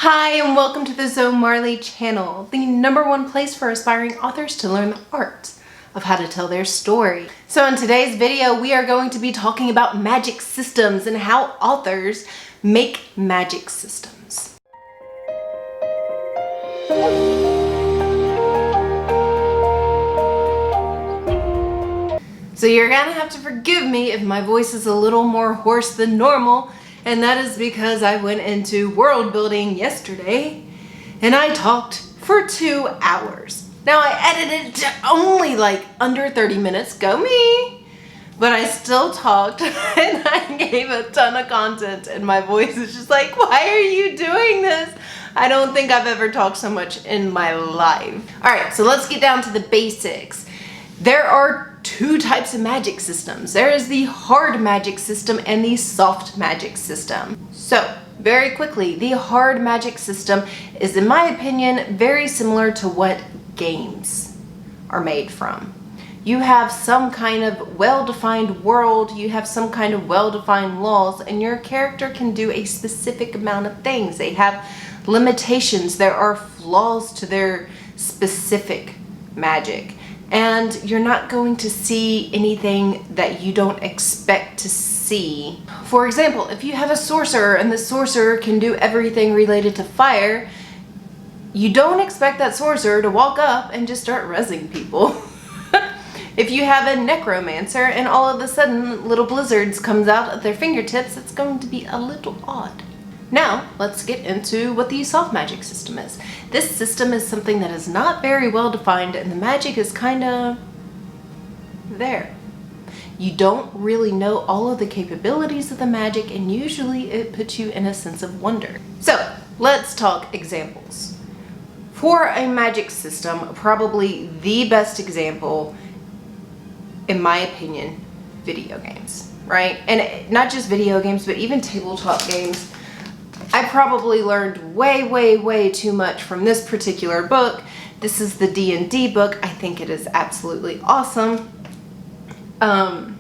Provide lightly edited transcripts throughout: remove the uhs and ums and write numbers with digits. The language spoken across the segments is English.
Hi and welcome to the Zoe Marley channel, the #1 place for aspiring authors to learn the art of how to tell their story. So in today's video, we are going to be talking about magic systems and how authors make magic systems. So you're gonna have to forgive me if my voice is a little more hoarse than normal, and that is because I went into world building yesterday and I talked for 2 hours. Now I edited it to only like under 30 minutes, go me, but I still talked and I gave a ton of content and my voice is just like, why are you doing this? I don't think I've ever talked so much in my life. All right, so let's get down to the basics. There are 2 types of magic systems. There is the hard magic system and the soft magic system. So, very quickly, the hard magic system is, in my opinion, very similar to what games are made from. You have some kind of well-defined world, you have some kind of well-defined laws, and your character can do a specific amount of things. They have limitations, there are flaws to their specific magic. And you're not going to see anything that you don't expect to see. For example, if you have a sorcerer and the sorcerer can do everything related to fire, you don't expect that sorcerer to walk up and just start rezzing people. If you have a necromancer and all of a sudden little blizzards comes out at their fingertips, it's going to be a little odd. Now, let's get into what the soft magic system is. This system is something that is not very well defined and the magic is kind of there. You don't really know all of the capabilities of the magic and usually it puts you in a sense of wonder. So, let's talk examples. For a magic system, probably the best example, in my opinion, video games, right? And not just video games, but even tabletop games. I probably learned way too much from this particular book. This is the D&D book. I think it is absolutely awesome. And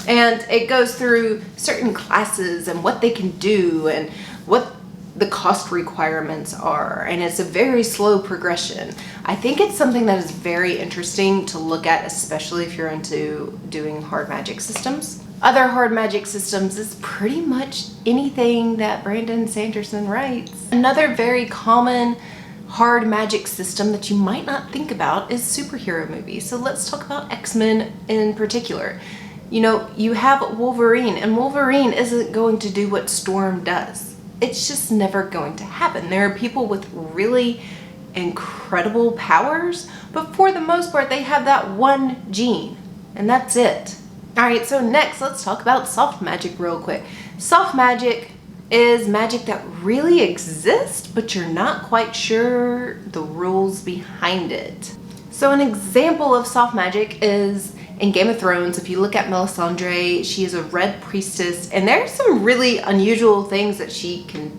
it goes through certain classes and what they can do and what the cost requirements are. And it's a very slow progression. I think it's something that is very interesting to look at, especially if you're into doing hard magic systems. Other hard magic systems is pretty much anything that Brandon Sanderson writes. Another very common hard magic system that you might not think about is superhero movies. So let's talk about X-Men in particular. You know, you have Wolverine, and Wolverine isn't going to do what Storm does. It's just never going to happen. There are people with really incredible powers, but for the most part, they have that one gene, and that's it. Alright, so next let's talk about soft magic real quick. Soft magic is magic that really exists, but you're not quite sure the rules behind it. So an example of soft magic is in Game of Thrones. If you look at Melisandre, she is a red priestess, and there's some really unusual things that she can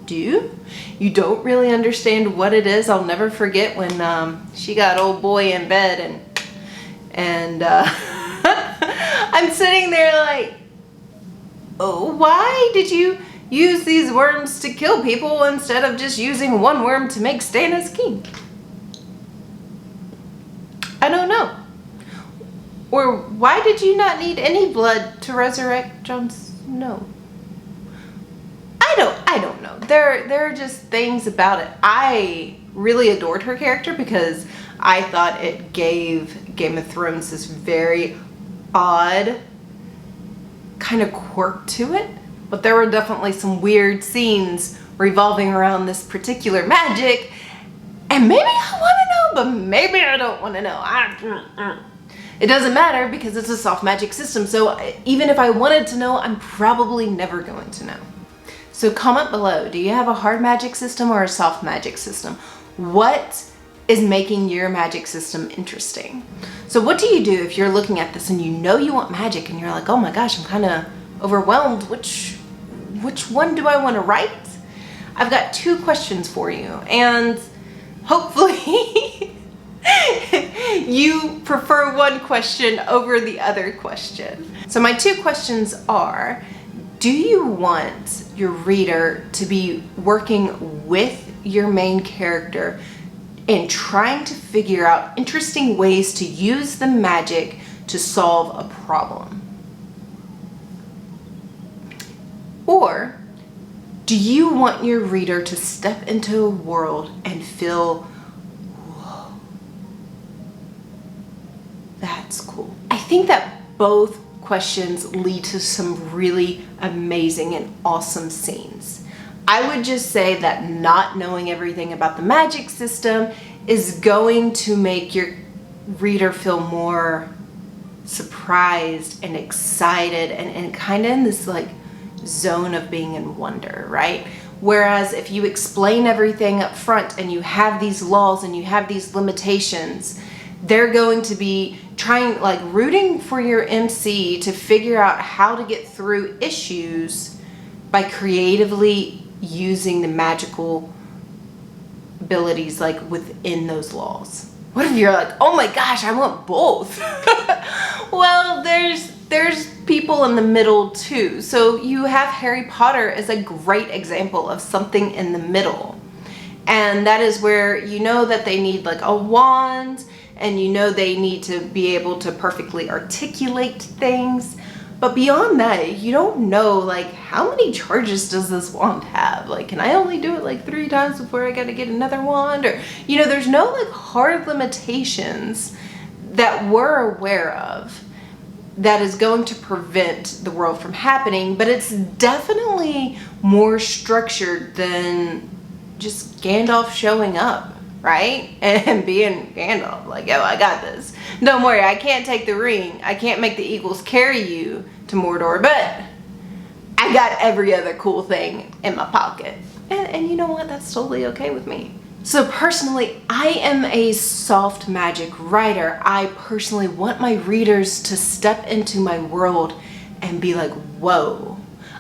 do. You don't really understand what it is. I'll never forget when she got old boy in bed and I'm sitting there like, oh, why did you use these worms to kill people instead of just using one worm to make Stannis king? I don't know. Or why did you not need any blood to resurrect Jon Snow? I don't know. There are just things about it. I really adored her character because I thought it gave Game of Thrones this very odd kind of quirk to it, but there were definitely some weird scenes revolving around this particular magic, and maybe I want to know, but maybe I don't want to know. It doesn't matter because it's a soft magic system, so even if I wanted to know, I'm probably never going to know. So comment below, do you have a hard magic system or a soft magic system? What is making your magic system interesting? So what do you do if you're looking at this and you know you want magic and you're like, oh my gosh, I'm kind of overwhelmed. Which one do I want to write? I've got 2 questions for you, and hopefully you prefer one question over the other question. So my 2 questions are, Do you want your reader to be working with your main character and trying to figure out interesting ways to use the magic to solve a problem? Or do you want your reader to step into a world and feel, whoa, that's cool? I think that both questions lead to some really amazing and awesome scenes. I would just say that not knowing everything about the magic system is going to make your reader feel more surprised and excited and kind of in this like zone of being in wonder, right? Whereas if you explain everything up front and you have these laws and you have these limitations, they're going to be trying, like, rooting for your MC to figure out how to get through issues by creatively using the magical abilities like within those laws. What if you're like, oh my gosh, I want both? Well, there's people in the middle too. So you have Harry Potter as a great example of something in the middle. And that is where you know that they need like a wand, and you know they need to be able to perfectly articulate things. But beyond that, you don't know, like, how many charges does this wand have? Like, can I only do it like 3 times before I gotta get another wand? Or, you know, there's no like hard limitations that we're aware of that is going to prevent the world from happening, but it's definitely more structured than just Gandalf showing up, right? And being Gandalf, like, yo, I got this. Don't worry, I can't take the ring. I can't make the eagles carry you to Mordor, but I got every other cool thing in my pocket. And you know what? That's totally okay with me. So personally, I am a soft magic writer. I personally want my readers to step into my world and be like, whoa.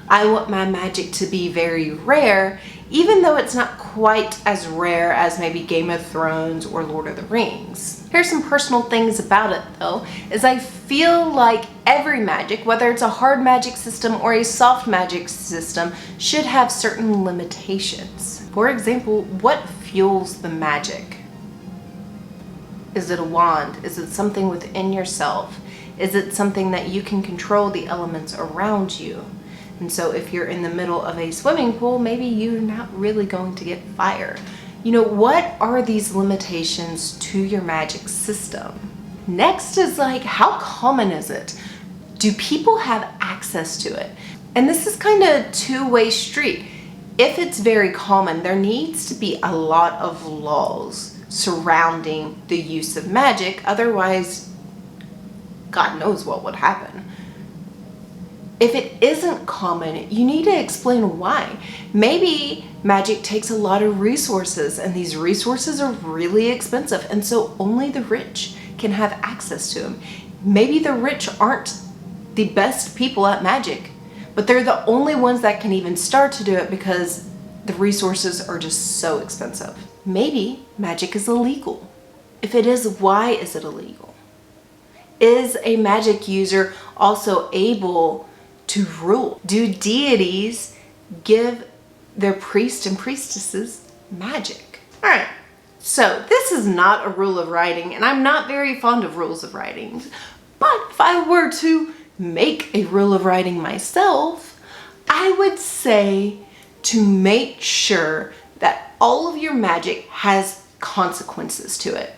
I want my magic to be very rare, even though it's not quite as rare as maybe Game of Thrones or Lord of the Rings. Here's some personal things about it though, is I feel like every magic, whether it's a hard magic system or a soft magic system, should have certain limitations. For example, what fuels the magic? Is it a wand? Is it something within yourself? Is it something that you can control the elements around you? And so if you're in the middle of a swimming pool, maybe you're not really going to get fire. You know, what are these limitations to your magic system? Next is like, how common is it? Do people have access to it? And this is kind of a two-way street. If it's very common, there needs to be a lot of laws surrounding the use of magic. Otherwise, God knows what would happen. If it isn't common, you need to explain why. Maybe magic takes a lot of resources and these resources are really expensive, and so only the rich can have access to them. Maybe the rich aren't the best people at magic, but they're the only ones that can even start to do it because the resources are just so expensive. Maybe magic is illegal. If it is, why is it illegal? Is a magic user also able to rule? Do deities give their priests and priestesses magic? All right, so this is not a rule of writing, and I'm not very fond of rules of writing, but if I were to make a rule of writing myself, I would say to make sure that all of your magic has consequences to it.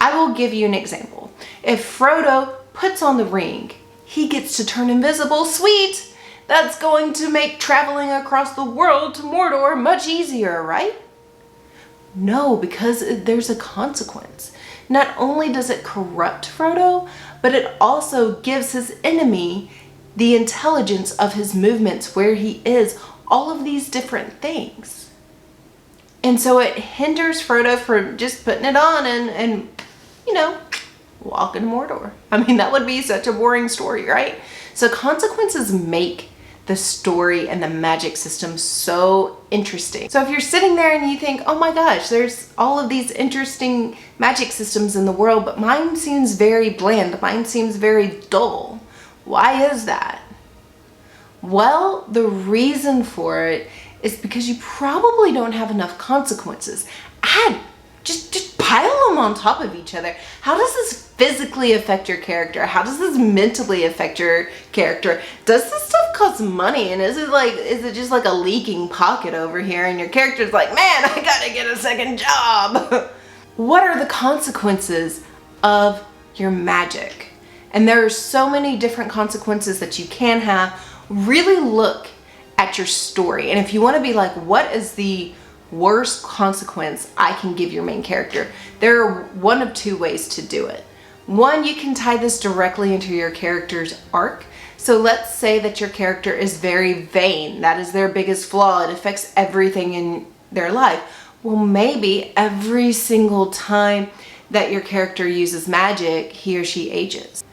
I will give you an example. If Frodo puts on the ring, he gets to turn invisible. Sweet! That's going to make traveling across the world to Mordor much easier, right? No, because there's a consequence. Not only does it corrupt Frodo, but it also gives his enemy the intelligence of his movements, where he is, all of these different things. And so it hinders Frodo from just putting it on and you know, walk in Mordor. I mean, that would be such a boring story, right? So consequences make the story and the magic system so interesting. So if you're sitting there and you think, oh my gosh, there's all of these interesting magic systems in the world, but mine seems very bland, mine seems very dull. Why is that? Well, the reason for it is because you probably don't have enough consequences. Just pile them on top of each other. How does this physically affect your character? How does this mentally affect your character? Does this stuff cost money? And is it just like a leaking pocket over here and your character's like, man, I gotta get a second job? What are the consequences of your magic? And there are so many different consequences that you can have. Really look at your story. And if you want to be like, what is the worst consequence I can give your main character? There are one of two ways to do it. One, you can tie this directly into your character's arc. So let's say that your character is very vain. That is their biggest flaw. It affects everything in their life. Well, maybe every single time that your character uses magic, he or she ages.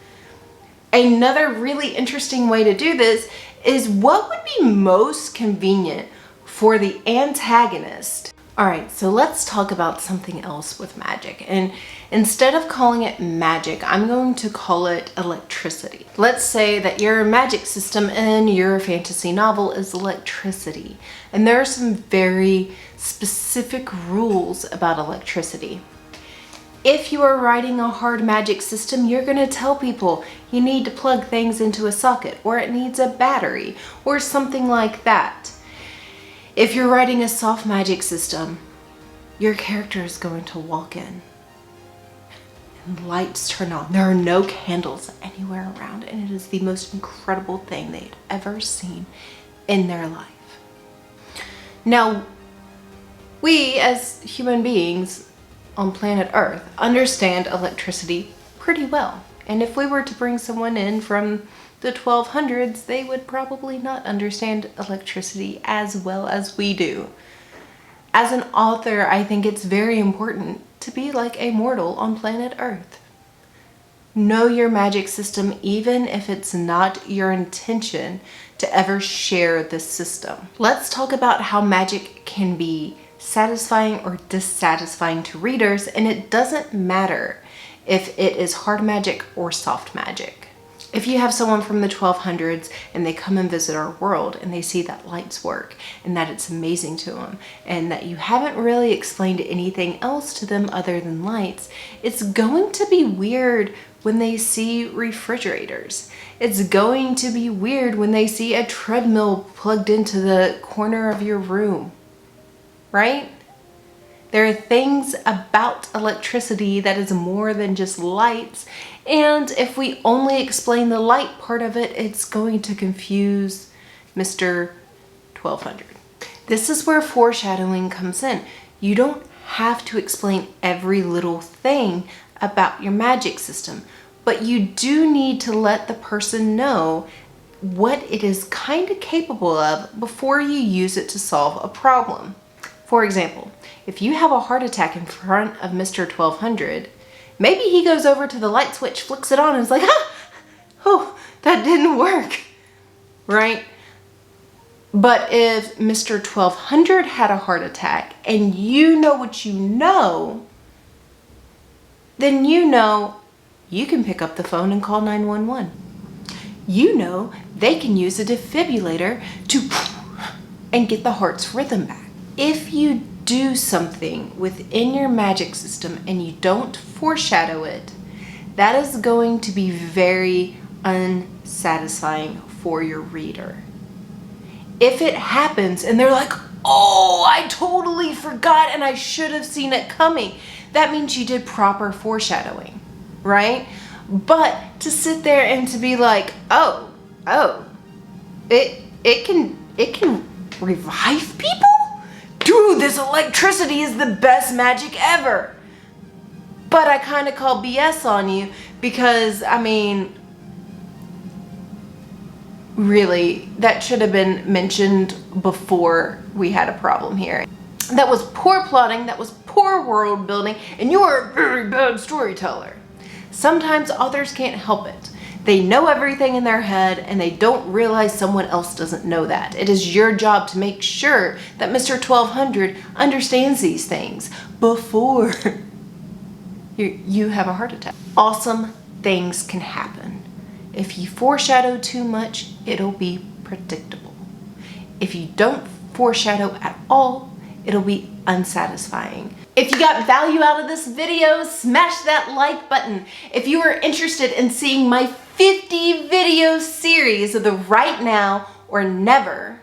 Another really interesting way to do this is what would be most convenient for the antagonist. All right, so let's talk about something else with magic. And instead of calling it magic, I'm going to call it electricity. Let's say that your magic system in your fantasy novel is electricity. And there are some very specific rules about electricity. If you are writing a hard magic system, you're going to tell people you need to plug things into a socket, or it needs a battery, or something like that. If you're writing a soft magic system, your character is going to walk in and lights turn on. There are no candles anywhere around, and it is the most incredible thing they'd ever seen in their life. Now, we as human beings on planet Earth understand electricity pretty well. And if we were to bring someone in from the 1200s, they would probably not understand electricity as well as we do. As an author, I think it's very important to be like a mortal on planet Earth. Know your magic system, even if it's not your intention to ever share this system. Let's talk about how magic can be satisfying or dissatisfying to readers, and it doesn't matter if it is hard magic or soft magic. If you have someone from the 1200s and they come and visit our world and they see that lights work and that it's amazing to them and that you haven't really explained anything else to them other than lights, it's going to be weird when they see refrigerators. It's going to be weird when they see a treadmill plugged into the corner of your room, right? There are things about electricity that is more than just lights, and if we only explain the light part of it, it's going to confuse Mr. 1200. This is where foreshadowing comes in. You don't have to explain every little thing about your magic system, but you do need to let the person know what it is kind of capable of before you use it to solve a problem. For example, if you have a heart attack in front of Mr. 1200, maybe he goes over to the light switch, flicks it on, and is like, oh, that didn't work, right? But if Mr. 1200 had a heart attack and you know what you know, then you know you can pick up the phone and call 911. You know they can use a defibrillator and get the heart's rhythm back. If you do something within your magic system and you don't foreshadow it, that is going to be very unsatisfying for your reader. If it happens and they're like, oh, I totally forgot and I should have seen it coming, that means you did proper foreshadowing, right? But to sit there and to be like, oh, it can revive people? Dude, this electricity is the best magic ever. But I kind of call BS on you because, I mean, really, that should have been mentioned before we had a problem here. That was poor plotting, that was poor world building, and you are a very bad storyteller. Sometimes authors can't help it. They know everything in their head and they don't realize someone else doesn't know that. It is your job to make sure that Mr. 1200 understands these things before you have a heart attack. Awesome things can happen. If you foreshadow too much, it'll be predictable. If you don't foreshadow at all, it'll be unsatisfying. If you got value out of this video, smash that like button. If you are interested in seeing my 50 video series of the Right Now or Never,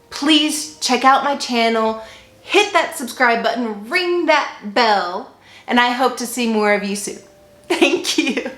please check out my channel, hit that subscribe button, ring that bell, and I hope to see more of you soon. Thank you.